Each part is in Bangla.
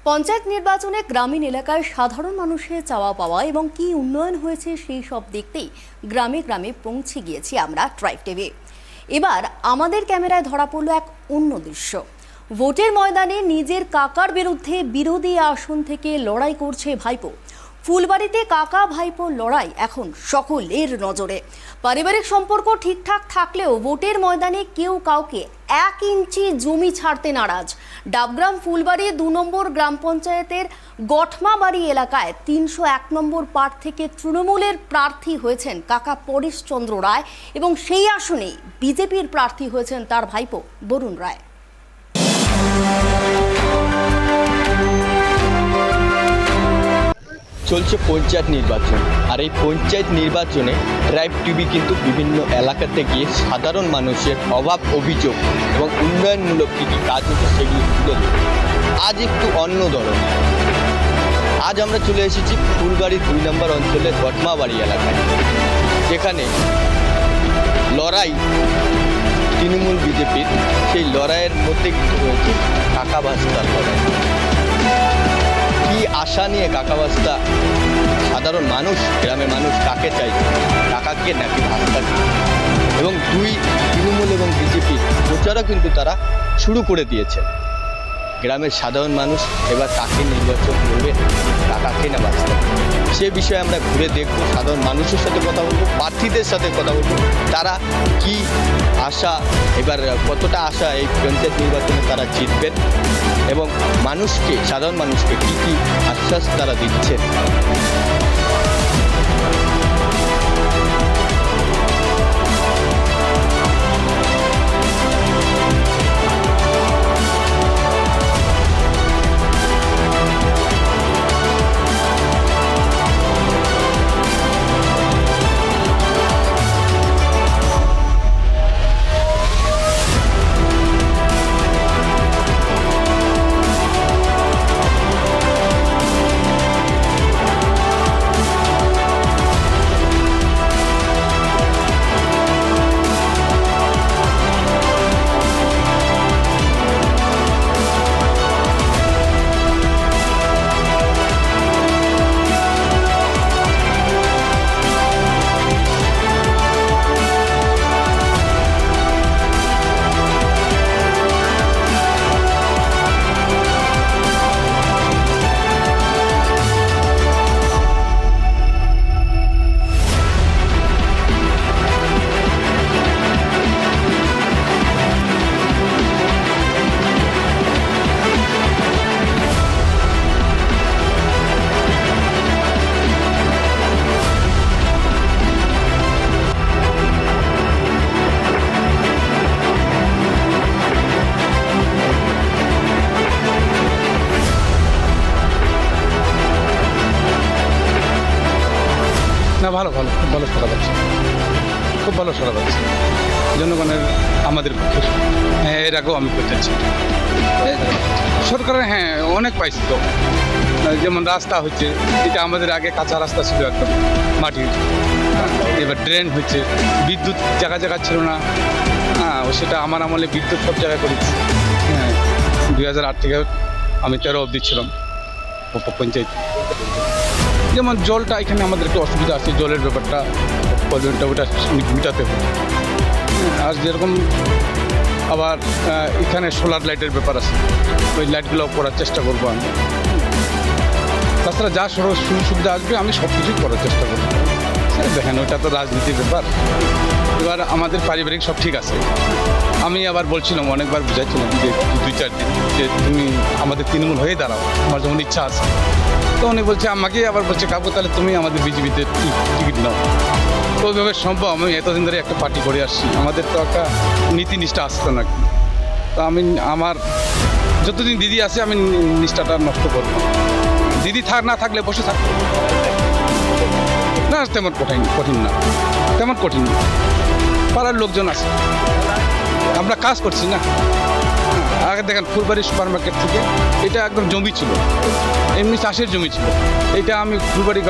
পঞ্চায়েত নির্বাচনে গ্রামীণ এলাকায় সাধারণ মানুষের চাওয়া পাওয়া এবং কি উন্নয়ন হয়েছে সেই সব দেখতেই গ্রামে গ্রামে পৌঁছে গিয়েছি আমরা ট্রাইব টিভি। এবার আমাদের ক্যামেরায় ধরা পড়ল এক অন্য দৃশ্য। ভোটের ময়দানে নিজের কাকার বিরুদ্ধে বিরোধী আসন থেকে লড়াই করছে ভাইপো। ফুলবাড়িতে কাকা ভাইপোর লড়াই এখন সকলের নজরে। পারিবারিক সম্পর্ক ঠিকঠাক থাকলেও ভোটের ময়দানে কেউ কাউকে 1 ইঞ্চি জমি ছাড়তে নারাজ। ডাবগ্রাম ফুলবাড়ি 2 নম্বর গ্রাম পঞ্চায়েতের গঠমাবাড়ি এলাকায় 301 নম্বর পার্ট থেকে তৃণমূলের প্রার্থী হয়েছেন কাকা পরেশচন্দ্র রায় এবং সেই আসনেই বিজেপির প্রার্থী হয়েছেন তার ভাইপো বরুণ রায়। চলছে পঞ্চায়েত নির্বাচন, আর এই পঞ্চায়েত নির্বাচনে ট্রাইব টিভি কিন্তু বিভিন্ন এলাকাতে গিয়ে সাধারণ মানুষের অভাব অভিযোগ এবং উন্নয়নমূলক কী কী কাজ হচ্ছে সেগুলি তুলে ধরে। আজ একটু অন্য ধরনের। আজ আমরা চলে এসেছি ফুলবাড়ি 2 নম্বর অঞ্চলের গঠমাবাড়ি এলাকায়, যেখানে লড়াই তৃণমূল বিজেপির। সেই লড়াইয়ের মধ্যে কিন্তু রয়েছে কাকা ভাস্তার লড়াই। কি আশা নিয়ে কাকাবাস্তা সাধারণ মানুষ, গ্রামের মানুষ কাকে চাইছে, কাকাকে নাকি ভাস্তাকে? এবং 2 তৃণমূল এবং বিজেপির প্রচারও কিন্তু তারা শুরু করে দিয়েছে। গ্রামের সাধারণ মানুষ এবার কাকে নির্বাচন করবে, কাকাকে না ভাস্তাকে, সে বিষয়ে আমরা ঘুরে দেখব। সাধারণ মানুষের সাথে কথা বলবো, প্রার্থীদের সাথে কথা বলবো, তারা কি আশা, এবার কতটা আশা এই পঞ্চায়েত নির্বাচনে তারা জিতবেন এবং মানুষকে, সাধারণ মানুষকে কী কী আশ্বাস তারা দিচ্ছেন। না, ভালো ভালো, খুব ভালো সাড়া পাচ্ছে, খুব ভালো সাড়া পাচ্ছে জনগণের আমাদের পক্ষে। হ্যাঁ, এর আগেও আমি করতে চাই সরকারের, হ্যাঁ অনেক পাইছি তো। যেমন রাস্তা হচ্ছে, এটা আমাদের আগে কাঁচা রাস্তা ছিল একদম মাটির, এবার ড্রেন হচ্ছে। বিদ্যুৎ জায়গা জায়গা ছিল না, হ্যাঁ সেটা আমার আমলে বিদ্যুৎ সব জায়গায় করেছি। হ্যাঁ, 2008 থেকে আমি 13 অবধি ছিলাম পঞ্চায়েত। যেমন জলটা এখানে আমাদের একটু অসুবিধা আছে, জলের ব্যাপারটা প্রবলেমটা ওটা মিটাতে হবে। আর যেরকম আবার এখানে সোলার লাইটের ব্যাপার আছে, ওই লাইটগুলো করার চেষ্টা করবো আমি। তাছাড়া যা সুযোগ সুবিধা আসবে আমি সব কিছুই করার চেষ্টা করবো। দেখেন, ওইটা তো রাজনীতির ব্যাপার। এবার আমাদের পারিবারিক সব ঠিক আছে। আমি আবার বলছিলাম, অনেকবার বুঝাইছিলাম যে 2-4 দিন যে তুমি আমাদের তৃণমূল হয়ে দাঁড়াও, আমার যেমন ইচ্ছা আছে। তো উনি বলছে, আমাকে আবার বলছে, কাকু তাহলে তুমি আমাদের বিজেপিতে টিকিট নাও। তো ওইভাবে সম্ভব? আমি এতদিন ধরে একটা পার্টি করে আসছি, আমাদের তো একটা নীতি নিষ্ঠা আসতো না। তো আমি আমার যতদিন দিদি আছে আমি নিষ্ঠাটা নষ্ট করব। দিদি না থাকলে বসে থাকবো না, তেমন কঠিন না, তেমন কঠিন না। পাড়ার লোকজন আছে, আমরা কাজ করছি না। আগে দেখেন ফুলবাড়ি সুপার মার্কেট থেকে এটা একদম জমি ছিল, এমনি চাষের জমি ছিল। এটা আমি ফুলবাড়ি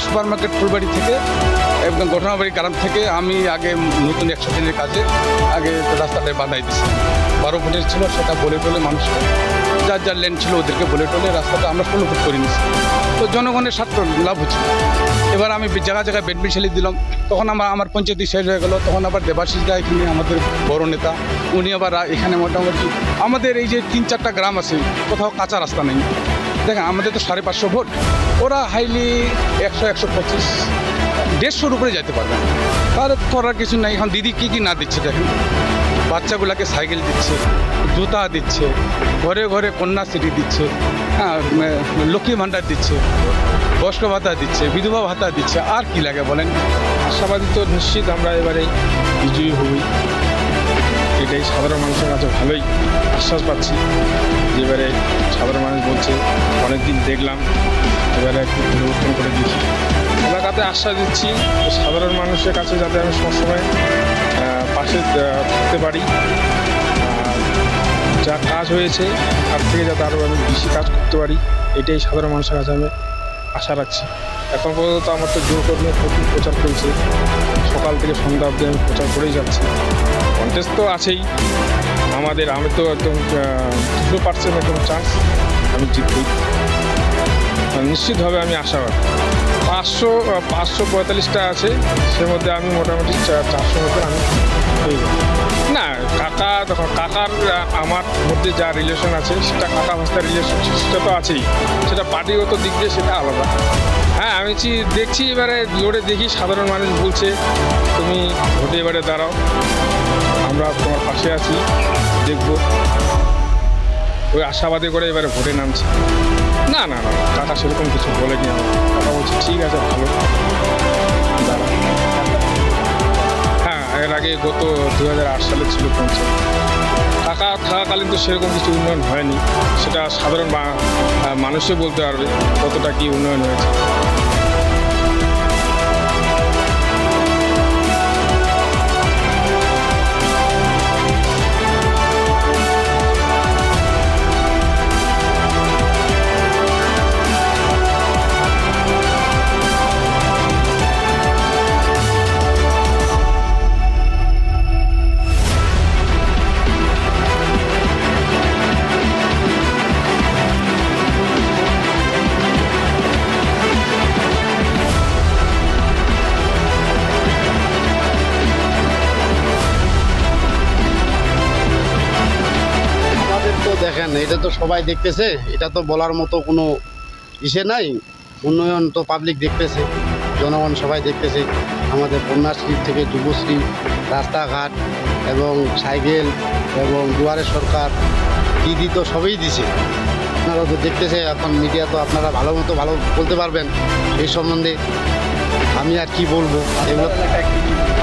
সুপার মার্কেট ফুলবাড়ি থেকে একদম ঘটনাবাড়ি গ্রাম থেকে আমি আগে নতুন 100 দিনের কাজে আগে রাস্তাটায় বাঁধাই দিচ্ছি। 12 ফুটের ছিল, সেটা বলে মানুষকে যার যার লেন ছিল ওদেরকে বলে টলে রাস্তাটা আমরা ফলো করে নিচ্ছি, তো জনগণের স্বার্থ লাভ হচ্ছে। এবার আমি জায়গায় জায়গায় বেড মিশালি দিলাম, তখন আমার পঞ্চায়েত শেষ হয়ে গেল, তখন আবার দেবাশিস দা এখানে আমাদের বড় নেতা, উনি আবার এখানে মোটামুটি আমাদের এই যে 3-4টা গ্রাম আছে কোথাও কাঁচা রাস্তা নেই। দেখেন আমাদের তো 550 ভোট, ওরা হাইলি 100-125, 150-র উপরে যেতে পারবে না। তার করার কিছু নাই। এখন দিদি কী না দিচ্ছে দেখেন, বাচ্চাগুলোকে সাইকেল দিচ্ছে, জুতা দিচ্ছে, ঘরে ঘরে কন্যাশ্রী দিচ্ছে, হ্যাঁ লক্ষ্মী ভাণ্ডার দিচ্ছে, বয়স্ক ভাতা দিচ্ছে, বিধবা ভাতা দিচ্ছে, আর কি লাগে বলেন। আশাবাদী তো নিশ্চিত আমরা এবারে বিজয়ী হবই, এটাই সাধারণ মানুষের কাছে ভালোই আশ্বাস পাচ্ছি। যে এবারে সাধারণ মানুষ বলছে অনেক দিন দেখলাম, এবারে একটু পরিবর্তন করে দিচ্ছি। এলাকাতে আশ্বাস দিচ্ছি সাধারণ মানুষের কাছে যাতে আমি সবসময় পাশে থাকতে পারি, আর যা কাজ হয়েছে তার থেকে যাতে আরও আমি বেশি কাজ করতে পারি, এটাই সাধারণ মানুষের কাছে আমি আশা রাখছি। এখন পর্যন্ত আমার তো জোর কর্মী প্রচুর প্রচার চলছে, সকাল থেকে সন্ধ্যা অবধি আমি প্রচার করেই যাচ্ছি। কন্টেস্ট তো আছেই আমি তো একদম 200% একদম চান্স আমি জিতবই, নিশ্চিতভাবে আমি আশাবাদী। 545টা আছে, সে মধ্যে আমি মোটামুটি 400 মধ্যে আমি পেয়ে যাবো। না কাকার আমার মধ্যে যা রিলেশন আছে সেটা কাকা ভাস্তার রিলেশন সেটা তো আছেই, সেটা পার্টিগত দিক দিয়ে সেটা আলাদা। হ্যাঁ আমি দেখছি এবারে লড়ে দেখি, সাধারণ মানুষ বলছে তুমি ভোটে এবারে দাঁড়াও, আমরা তোমার পাশে আছি, দেখবো। ওই আশাবাদী করে এবারে ভোটে নামছি। না কাকা সেরকম কিছু বলেনি আমার, কাকা বলছে ঠিক আছে ভালো দাঁড়া। হ্যাঁ এর আগে গত 2008 সালে ছিল পঞ্চায়েত, কাকা থাকাকালীন তো সেরকম কিছু উন্নয়ন হয়নি, সেটা সাধারণ মানুষই বলতে পারবে কতটা কি উন্নয়ন হয়েছে। দেখেন এটা তো সবাই দেখতেছে, এটা তো বলার মতো কোনো ইসে নাই। উন্নয়ন তো পাবলিক দেখতেছে, জনগণ সবাই দেখতেছে। আমাদের কন্যাশ্রী থেকে যুবশ্রী, রাস্তাঘাট এবং সাইকেল এবং দুয়ারে সরকার, দিদি তো সবই দিছে, আপনারা তো দেখতেছে। এখন মিডিয়া তো আপনারা ভালো বলতে পারবেন এই সম্বন্ধে, আমি আর কি বলবো। এগুলো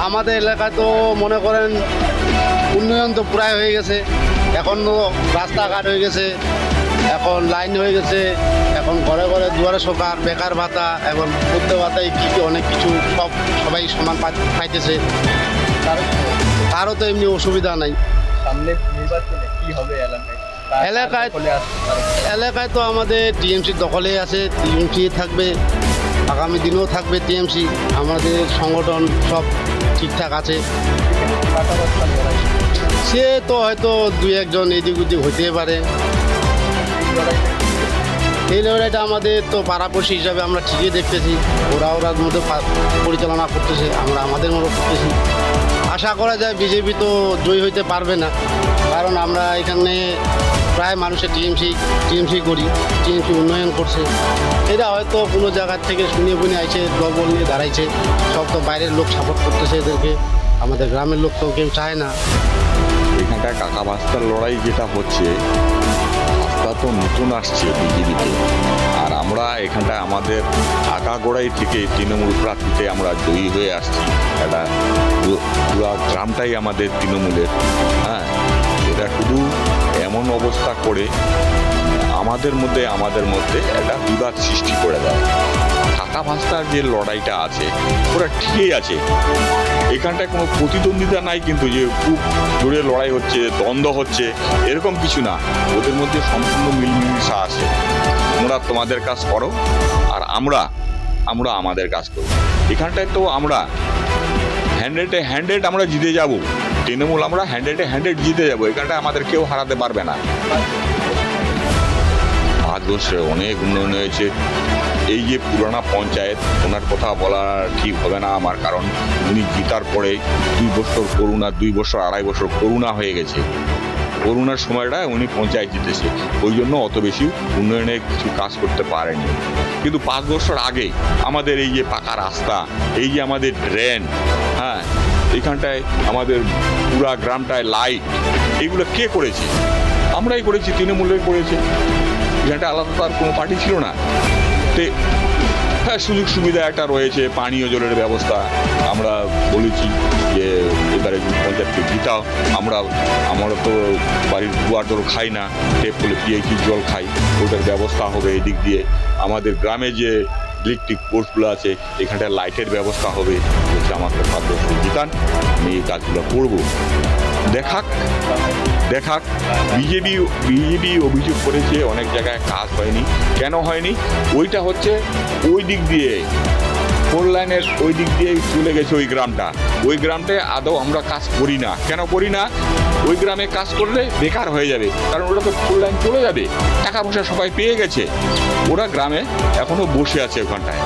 আমাদের এলাকায় তো মনে করেন উন্নয়ন তো প্রায় হয়ে গেছে, এখন তো রাস্তাঘাট হয়ে গেছে, এখন লাইন হয়ে গেছে, এখন ঘরে ঘরে দুয়ারে সরকার, বেকার ভাতা এবং বৃদ্ধ ভাতায় কী অনেক কিছু সবাই সমান পাইতেছে, তারও তো এমনি অসুবিধা নাই। সামনে নির্বাচনে কি হবে এলাকায় তো আমাদের টিএমসির দখলে আছে, টিএমসি থাকবে, আগামী দিনেও থাকবে টিএমসি। আমাদের সংগঠন সব ঠিকঠাক আছে। সে তো হয়তো 2-1 এদিক ওদিক হইতে পারে। এই লড়াইটা আমাদের তো পাড়াপড়শি হিসাবে আমরা ঠিকই দেখতেছি, ওরার মধ্যে পরিচালনা করতেছে, আমরা আমাদের মতো করতেছি। আশা করা যায় বিজেপি তো জয়ী হইতে পারবে না, কারণ আমরা এখানে প্রায় মানুষের টিএমসি করি, টিএমসি উন্নয়ন করছে। এরা হয়তো কোনো জায়গার থেকে শুনে আইছে, দলবল নিয়ে দাঁড়াইছে, সব তো বাইরের লোক সাপোর্ট করতেছে এদেরকে, আমাদের গ্রামের লোক তো কেউ চায় না। এখানটায় কাকা ভাস্তার লড়াই যেটা হচ্ছে, ভাস্তা তো নতুন আসছে বিজেপিতে, আর আমরা এখানটায় আমাদের আগাগোড়াই থেকে তৃণমূল প্রার্থীতে আমরা জয়ী হয়ে আসছি। এটা পুরো গ্রামটাই আমাদের তৃণমূলের। হ্যাঁ, এটা শুধু এমন অবস্থা করে আমাদের মধ্যে একটা বিবাদ সৃষ্টি করে দেয়। কাকা ভাস্তার যে লড়াইটা আছে ওরা ঠিকই আছে, এখানটায় কোনো প্রতিদ্বন্দ্বিতা নাই, কিন্তু যে খুব জোরে লড়াই হচ্ছে, দ্বন্দ্ব হচ্ছে, এরকম কিছু না। ওদের মধ্যে সম্পূর্ণ মিলমিশা আছে। তোমরা তোমাদের কাজ করো আর আমরা আমাদের কাজ করি। এখানটায় তো আমরা 100-100 আমরা জিতে যাব, তৃণমূল আমরা 100-100 জিতে যাবো। এখানটায় আমাদের কেউ হারাতে পারবে না। বছরে অনেক উন্নয়ন হয়েছে। এই যে পুরানা পঞ্চায়েত, ওনার কথা বলা ঠিক হবে না আমার, কারণ উনি জিতার পরে 2 বছর করোনা, 2 বছর 2.5 বছর করোনা হয়ে গেছে। করোনার সময়টা উনি পঞ্চায়েত জিতেছে, ওই জন্য অত বেশি উন্নয়নের কিছু কাজ করতে পারেনি। কিন্তু 5 বছর আগে আমাদের এই যে পাকা রাস্তা, এই যে আমাদের ড্রেন, হ্যাঁ, এখানটায় আমাদের পুরা গ্রামটায় লাইট, এগুলো কে করেছে? আমরাই করেছি, তৃণমূলের করেছে। এখানটা আলাদা তার কোনো পার্টি ছিল না। তো হ্যাঁ, সুযোগ সুবিধা একটা রয়েছে, পানীয় জলের ব্যবস্থা। আমরা বলেছি যে এবারে পঞ্চায়েতকে জিতাও। আমরা তো বাড়ির দুয়ার জল খাই না, টেপ করে পিএইচি জল খাই, ওটার ব্যবস্থা হবে এদিক দিয়ে। আমাদের গ্রামে যে ইলেকট্রিক পোস্টগুলো আছে, এখানটায় লাইটের ব্যবস্থা হবে। বলছে আমাকে 5 বছর জিতান, আমি এই কাজগুলো করবো। দেখাক বিজেপি অভিযোগ করেছে অনেক জায়গায় কাজ হয়নি। কেন হয়নি? ওইটা হচ্ছে ওই দিক দিয়ে, 4 লাইনের ওই দিক দিয়ে চলে গেছে ওই গ্রামটা। ওই গ্রামটায় আদৌ আমরা কাজ করি না। কেন করি না? ওই গ্রামে কাজ করলে বেকার হয়ে যাবে, কারণ ওটা তো 4 লাইন চলে যাবে, টাকা পয়সা সবাই পেয়ে গেছে। ওরা গ্রামে এখনো বসে আছে ওখানটায়,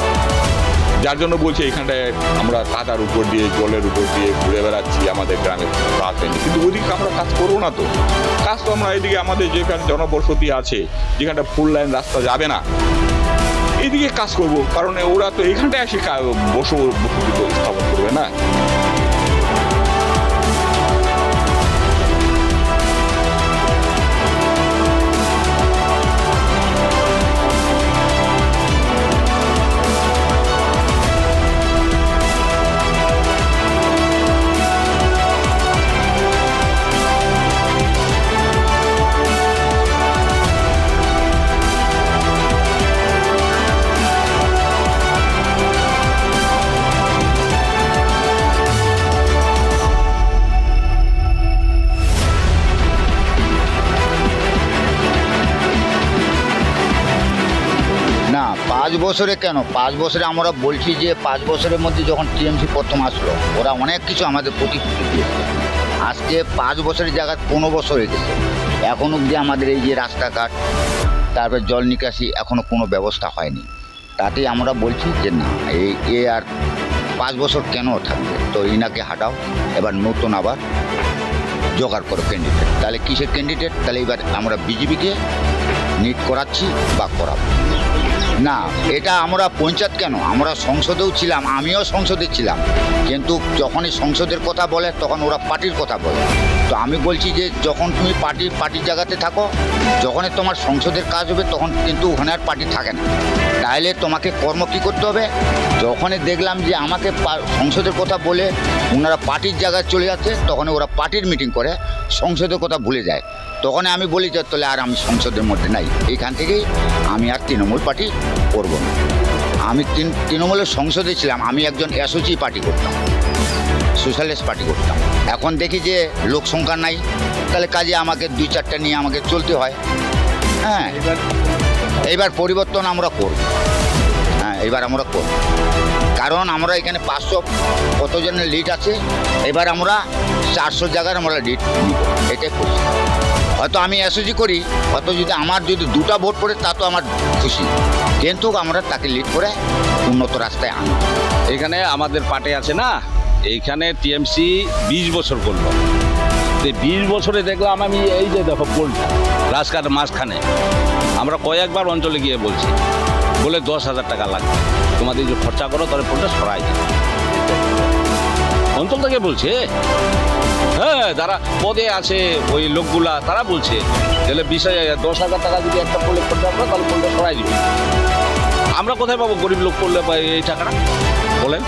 যার জন্য বলছে এখানটায় আমরা কাদার উপর দিয়ে, জলের উপর দিয়ে ঘুরে বেড়াচ্ছি, আমাদের গ্রামে কাজ হয়নি। কিন্তু ওইদিকে আমরা কাজ করবো না তো। কাজ তো আমরা এদিকে আমাদের যেখানে জনবসতি আছে, যেখানটা 4 লাইন রাস্তা যাবে না, এদিকে কাজ করব, কারণ ওরা তো এখানটায় এসে বসতি তো স্থাপন করবে না। না, 5 বছরে কেন? 5 বছরে আমরা বলছি যে 5 বছরের মধ্যে যখন টিএমসি প্রথম আসলো, ওরা অনেক কিছু আমাদের প্রতিশ্রুতি দিয়েছে। আজকে 5 বছরের জায়গায় 15 বছর হয়ে গেছে, এখন অবধি আমাদের এই যে রাস্তাঘাট, তারপর জল নিকাশি, এখনও কোনো ব্যবস্থা হয়নি। তাতেই আমরা বলছি যে না, এ আর 5 বছর কেন থাকবে? তো ইনাকে হাঁটাও, এবার নতুন আবার জোগাড় করো ক্যান্ডিডেট। তাহলে কিসের ক্যান্ডিডেট? তাহলে এবার আমরা বিজেপিকে নিট করাচ্ছি বা করাবো না। এটা আমরা পঞ্চায়েত কেন, আমরা সংসদেও ছিলাম, আমিও সংসদে ছিলাম, কিন্তু যখনই সংসদের কথা বলে তখন ওরা পার্টির কথা বলে। তো আমি বলছি যে যখন তুমি পার্টির জায়গাতে থাকো, যখনই তোমার সংসদের কাজ হবে তখন কিন্তু ওখানে আর পার্টি থাকে না। তাহলে তোমাকে কর্ম কী করতে হবে? যখনই দেখলাম যে আমাকে সংসদের কথা বলে ওনারা পার্টির জায়গায় চলে যাচ্ছে, তখন ওরা পার্টির মিটিং করে সংসদের কথা ভুলে যায়। তখন আমি বলি যে তাহলে আর আমি সংসদের মধ্যে নাই, এইখান থেকেই আমি আর তৃণমূল পার্টি করব না। আমি তৃণমূলের সংসদে ছিলাম, আমি একজন এসওসি পার্টি করতাম, সোশ্যালিস্ট পার্টি করতাম। এখন দেখি যে লোক সংখ্যা নাই, তাহলে কাজে আমাকে 2-4টা নিয়ে আমাকে চলতে হয়। হ্যাঁ, এইবার পরিবর্তন আমরা করব। হ্যাঁ, এইবার আমরা করব, কারণ আমরা এখানে 500 কতজনের লিড আছে, এবার আমরা 400 জায়গার আমরা লিড নিব, এটাই করছি। হয়তো আমি এসওজি করি, হয়তো আমার যদি 2টা ভোট পড়ে তা তো আমার খুশি, কিন্তু আমরা তাকে লিড করে উন্নত রাস্তায় আনব। এখানে আমাদের পার্টি আছে না, এইখানে টিএমসি 20 বছর করলো। 20 বছরে দেখলাম আমি এই যে দেখো পোলটা রাস্তার মাঝখানে, আমরা কয়েকবার অঞ্চলে গিয়ে বলছি, বলে 10,000 টাকা লাগবে, তোমাদের যে খরচা করো তাহলে পোলটা সরাই যাবে। অঞ্চল থেকে বলছে, হ্যাঁ, যারা পদে আছে ওই লোকগুলা তারা বলছে, তাহলে 10,000 টাকা যদি একটা পোলে খরচা করো তাহলে পোলটা সরাই দিবে। আমরা কোথায় পাবো গরিব লোক করলে এই টাকাটা বলেন?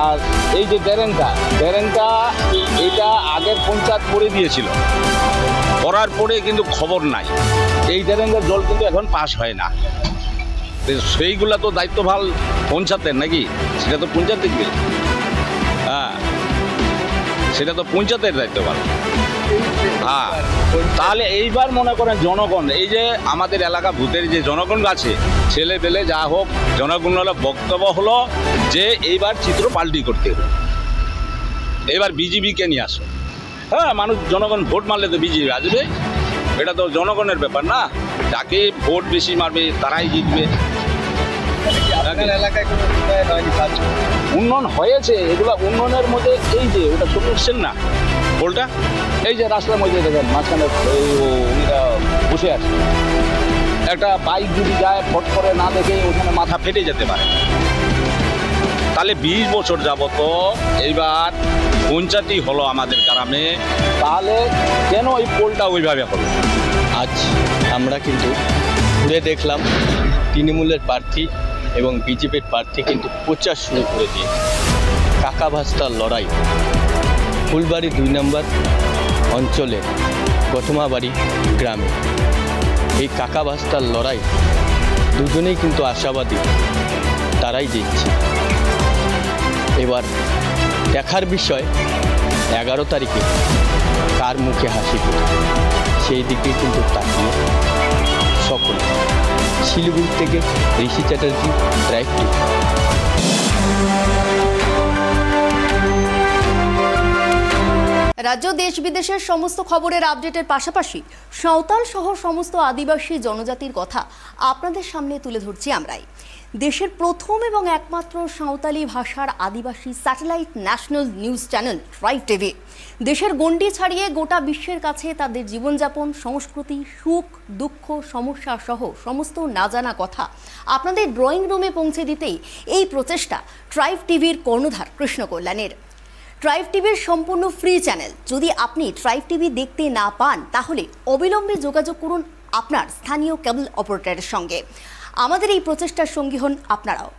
আর এই যে ড্রেনটা এটা আগের পঞ্চায়েত করে দিয়েছিল, করার পরে কিন্তু খবর নাই। এই ড্রেনের জল কিন্তু এখন পাস হয় না। সেইগুলা তো দায়িত্বভার পঞ্চায়েতের নাকি? সেটা তো পঞ্চায়েত দেখবে। হ্যাঁ, সেটা তো পঞ্চায়েতের দায়িত্বভার। হ্যাঁ, তাহলে এইবার মনে করেন জনগণ, এই যে আমাদের এলাকা ভূতের যে জনগণ আছে, ছেলে পেলে যা হোক, জনগণ হলো বক্তব্য হলো যে এইবার চিত্র পাল্টি করতে হবে, এইবার বিজেপিকে নিয়ে আসো। হ্যাঁ, মানুষ জনগণ ভোট মারলে তো বিজেপি আসবে, এটা তো জনগণের ব্যাপার না, যাকে ভোট বেশি মারবে তারাই জিতবে। আপনার এলাকায় কোনো উন্নয়ন হয়নি 5 বছর? উন্নয়ন হয়েছে, এগুলো উন্নয়নের মধ্যে এই যে ওটা চলে এসছেন না পোলটা, এই যে রাস্তার মধ্যে দেখেন মাঝখানে উনিরা বসে আছে, একটা বাইক যদি যায় ফট করে না দেখে ওখানে মাথা ফেটে যেতে পারে। তাহলে 20 বছর যাবত এইবার পঞ্চায়েতই হলো আমাদের গ্রামে, তাহলে কেন ওই পোলটা ওইভাবে হলো? আজ আমরা কিন্তু ঘুরে দেখলাম তৃণমূলের প্রার্থী এবং বিজেপির প্রার্থী কিন্তু প্রচার শুরু করে দিয়েছে। কাকা ভাস্তার লড়াই ফুলবাড়ি 2 নম্বর অঞ্চলের গঠমাবাড়ি গ্রামে। এই কাকা ভাস্তার লড়াই দুজনেই কিন্তু আশাবাদী তারাই জিতছে। এবার দেখার বিষয় 11 তারিখে কার মুখে হাসি ফোটে সেই দিকে কিন্তু তাকিয়ে সকলে। শিলিগুড়ি থেকে ঋষি চ্যাটার্জি, ড্রাইভ টিভি। রাজ্য দেশ বিদেশের সমস্ত খবরের আপডেটের পাশাপাশি সাঁওতাল সহ সমস্ত আদিবাসী জনজাতির কথা আপনাদের সামনে তুলে ধরছি আমরাই। দেশের প্রথম এবং একমাত্র সাঁওতালি ভাষার আদিবাসী satellite national news channel tribe TV দেশের গণ্ডি ছাড়িয়ে গোটা বিশ্বের কাছে তাদের জীবনযাপন, সংস্কৃতি, সুখ দুঃখ, সমস্যা সহ সমস্ত না জানা কথা আপনাদের ড্রয়িং রুমে পৌঁছে দিতেই এই প্রচেষ্টা ট্রাইব টিভির কর্ণধার কৃষ্ণ কল্যাণের। ট্রাইব টিভির সম্পূর্ণ ফ্রি চ্যানেল। যদি আপনি ট্রাইব টিভি দেখতে না পান তাহলে অবিলম্বে যোগাযোগ করুন আপনার স্থানীয় কেবল অপারেটরের সঙ্গে। আমাদের এই প্রচেষ্টার সঙ্গী হন আপনারাও।